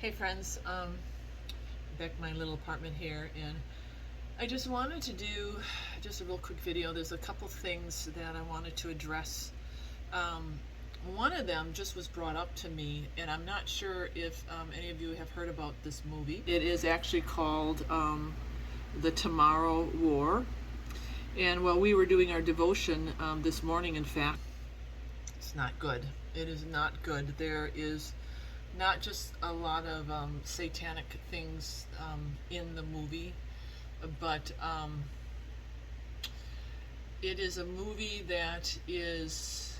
Hey friends, back in my little apartment here, and I just wanted to do just a real quick video. There's a couple things that I wanted to address. Um, One of them just was brought up to me, and I'm not sure if any of you have heard about this movie. It is actually called The Tomorrow War. And while we were doing our devotion this morning, in fact, it's not good. It is not good. There is not just a lot of satanic things in the movie, but it is a movie that is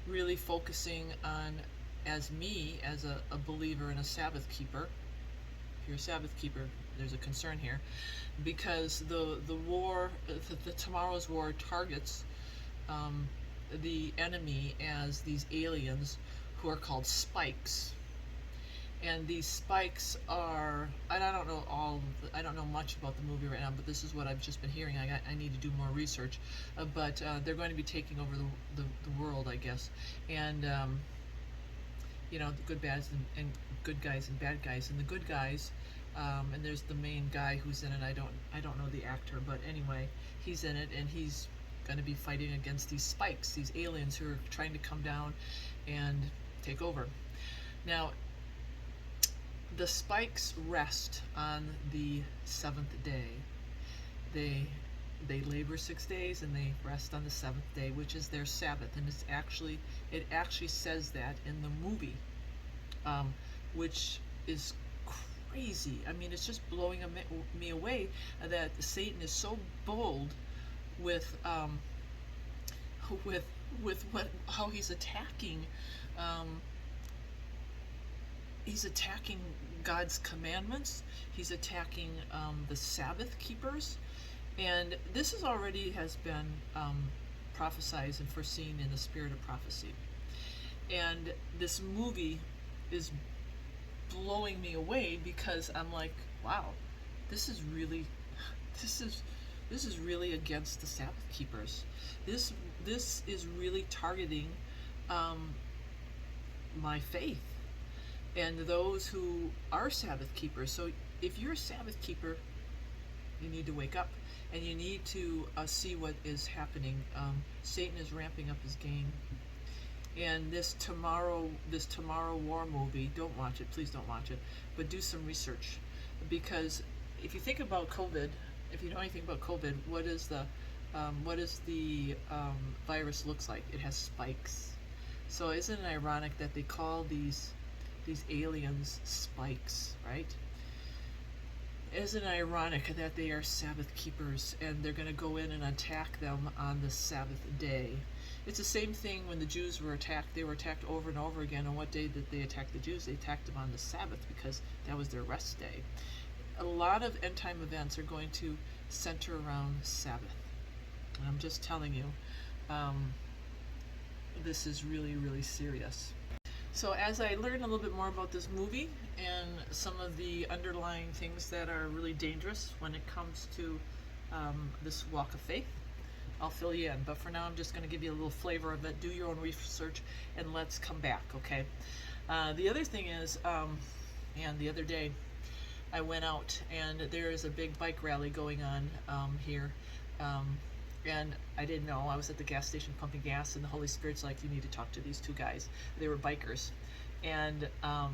really focusing on, as me, as a believer and a Sabbath keeper. If you're a Sabbath keeper, there's a concern here, because the war, the tomorrow's war, targets the enemy as these aliens who are called spikes. And these spikes are, and I don't know I don't know much about the movie right now, but this is what I've just been hearing. I need to do more research, but they're going to be taking over the world, I guess. And you know, the good bads and good guys and bad guys, and the good guys, and there's the main guy who's in it. I don't know the actor, but anyway, he's in it, and he's going to be fighting against these spikes, these aliens who are trying to come down and take over. Now, the spikes rest on the seventh day. They labor 6 days and they rest on the seventh day, which is their Sabbath. And it actually says that in the movie, which is crazy. I mean, it's just blowing me away that Satan is so bold with how he's attacking. He's attacking God's commandments. He's attacking the Sabbath keepers. And this has already been prophesied and foreseen in the spirit of prophecy. And this movie is blowing me away, because I'm like, wow, this is really against the Sabbath keepers. This is really targeting my faith and those who are Sabbath keepers. So if you're a Sabbath keeper, you need to wake up, and you need to see what is happening. Satan is ramping up his game, and this tomorrow war movie, don't watch it, please don't watch it, but do some research, because if you think about COVID, if you know anything about COVID, what is the virus looks like? It has spikes. So isn't it ironic that they call these aliens spikes, right? Isn't it ironic that they are Sabbath keepers, and they're going to go in and attack them on the Sabbath day? It's the same thing when the Jews were attacked. They were attacked over and over again. On what day did they attack the Jews? They attacked them on the Sabbath, because that was their rest day. A lot of end time events are going to center around Sabbath. And I'm just telling you, this is really, really serious. So as I learn a little bit more about this movie and some of the underlying things that are really dangerous when it comes to this walk of faith, I'll fill you in. But for now, I'm just going to give you a little flavor of it. Do your own research, and let's come back, okay? The other thing is, and the other day, I went out, and there is a big bike rally going on here. And I didn't know. I was at the gas station pumping gas, and the Holy Spirit's like, you need to talk to these two guys. They were bikers. And I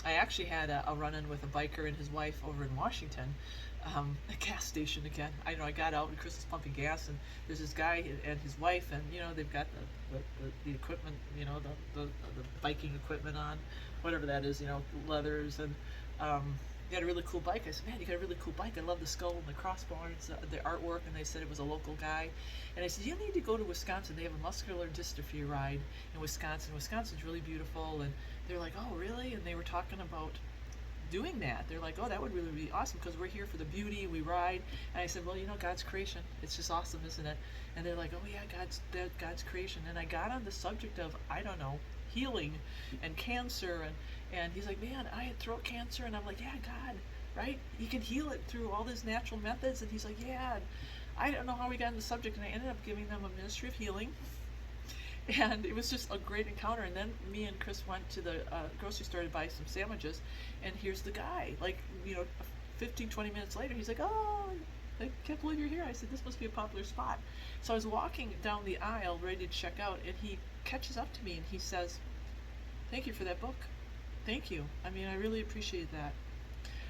actually had a run-in with a biker and his wife over in Washington, a gas station again. I know, I got out, and Chris was pumping gas, and there's this guy and his wife, and you know, they've got the equipment, you know, the biking equipment on, whatever that is, you know, leathers, and he had a really cool bike. I said, man, you got a really cool bike. I love the skull and the crossbones, the artwork, and they said it was a local guy. And I said, you need to go to Wisconsin. They have a muscular dystrophy ride in Wisconsin. Wisconsin's really beautiful. And they're like, oh, really? And they were talking about doing that. They're like, oh, that would really be awesome, because we're here for the beauty, we ride. And I said, well, you know, God's creation, it's just awesome, isn't it? And they're like, oh yeah, God's creation. And I got on the subject of, I don't know, healing and cancer, and he's like, man, I had throat cancer. And I'm like, yeah, God, right? He can heal it through all these natural methods. And he's like, yeah. And I don't know how we got on the subject, and I ended up giving them a ministry of healing. And it was just a great encounter. And then me and Chris went to the grocery store to buy some sandwiches, and here's the guy, like, 15, 20 minutes later, he's like, oh, I can't believe you're here. I said, this must be a popular spot. So I was walking down the aisle ready to check out, and he catches up to me and he says, thank you for that book. Thank you. I mean, I really appreciate that.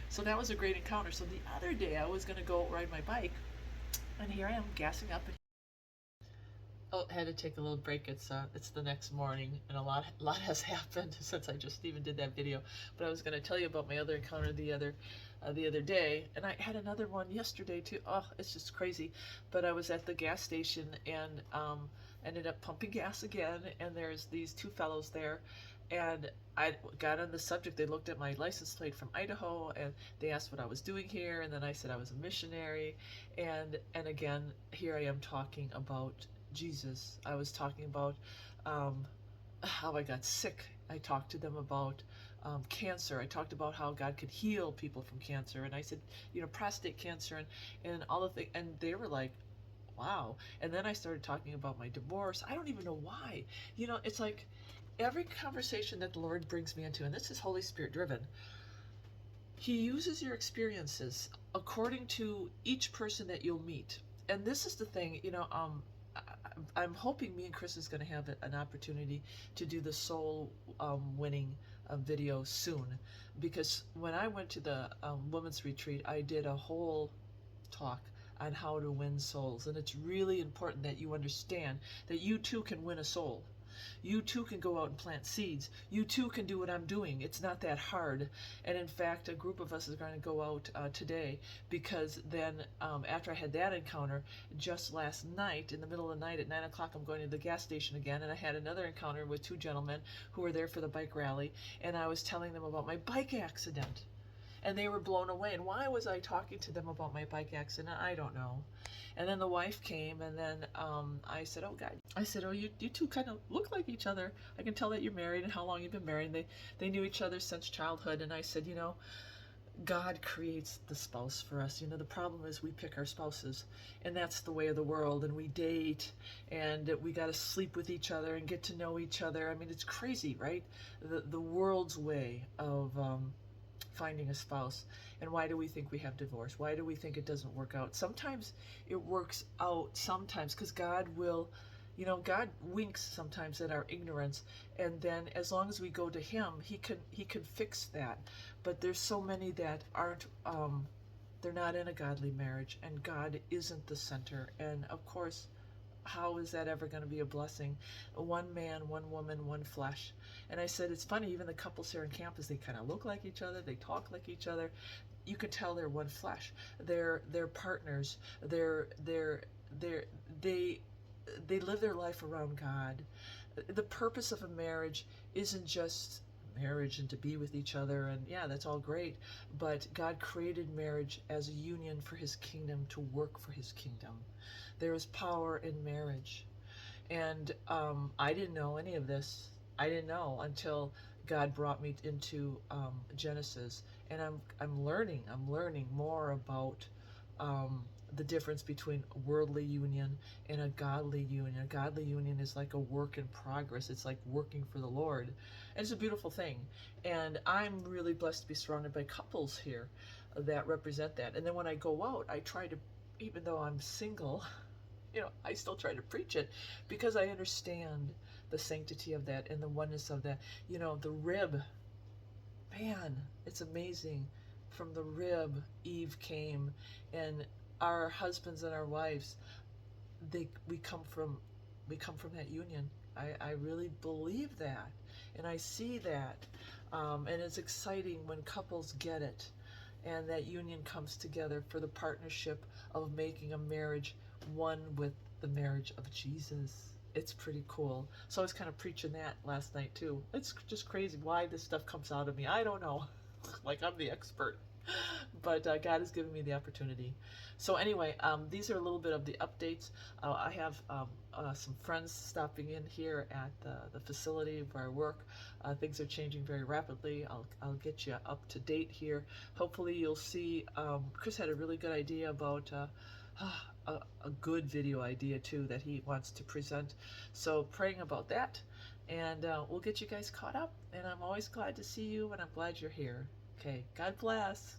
So that was a great encounter. So the other day I was going to go ride my bike, and here I am gassing up. Oh, had to take a little break. It's the next morning, and a lot has happened since I just even did that video. But I was going to tell you about my other encounter the other day, and I had another one yesterday too. Oh, it's just crazy. But I was at the gas station and ended up pumping gas again, and there's these two fellows there, and I got on the subject. They looked at my license plate from Idaho, and they asked what I was doing here, and then I said I was a missionary, and again, here I am talking about Jesus. I was talking about how I got sick. I talked to them about cancer. I talked about how God could heal people from cancer, and I said, prostate cancer and all the things, and they were like, wow. And then I started talking about my divorce. I don't even know why. It's like every conversation that the Lord brings me into, and this is Holy Spirit driven, He uses your experiences according to each person that you'll meet. And this is the thing, I'm hoping me and Chris is going to have an opportunity to do the soul winning video soon, because when I went to the women's retreat, I did a whole talk on how to win souls, and it's really important that you understand that you too can win a soul. You too can go out and plant seeds. You too can do what I'm doing. It's not that hard. And in fact, a group of us is going to go out today, because then after I had that encounter, just last night, in the middle of the night at 9 o'clock, I'm going to the gas station again, and I had another encounter with two gentlemen who were there for the bike rally, and I was telling them about my bike accident. And they were blown away. And why was I talking to them about my bike accident? I don't know. And then the wife came, and then I said, oh, God. I said, oh, you two kind of look like each other. I can tell that you're married and how long you've been married. They knew each other since childhood. And I said, God creates the spouse for us. The problem is we pick our spouses, and that's the way of the world, and we date, and we got to sleep with each other and get to know each other. I mean, it's crazy, right? The world's way of finding a spouse. And why do we think we have divorce? Why do we think it doesn't work out? Sometimes it works out, sometimes, because God will, God winks sometimes at our ignorance, and then as long as we go to Him, He can fix that. But there's so many that aren't, they're not in a godly marriage, and God isn't the center. And of course, how is that ever going to be a blessing? One man, one woman, one flesh. And I said, it's funny, even the couples here on campus, they kind of look like each other, they talk like each other. You can tell they're one flesh. They're partners. They live their life around God. The purpose of a marriage isn't just marriage and to be with each other, and yeah, that's all great, but God created marriage as a union for His kingdom, to work for His kingdom. There is power in marriage, and I didn't know any of this. I didn't know until God brought me into Genesis, and I'm learning more about the difference between a worldly union and a godly union. A godly union is like a work in progress. It's like working for the Lord. And it's a beautiful thing. And I'm really blessed to be surrounded by couples here that represent that. And then when I go out, I try to, even though I'm single, I still try to preach it, because I understand the sanctity of that and the oneness of that. The rib, man, it's amazing. From the rib, Eve came, and our husbands and our wives, we come from that union. I really believe that, and I see that, and it's exciting when couples get it, and that union comes together for the partnership of making a marriage one with the marriage of Jesus. It's pretty cool. So I was kind of preaching that last night too. It's just crazy why this stuff comes out of me. I don't know. Like I'm the expert. But God has given me the opportunity. So anyway, these are a little bit of the updates. I have some friends stopping in here at the facility where I work. Things are changing very rapidly. I'll get you up to date here. Hopefully you'll see, Chris had a really good idea about a good video idea too that he wants to present. So praying about that, and we'll get you guys caught up. And I'm always glad to see you, and I'm glad you're here. Okay, God bless.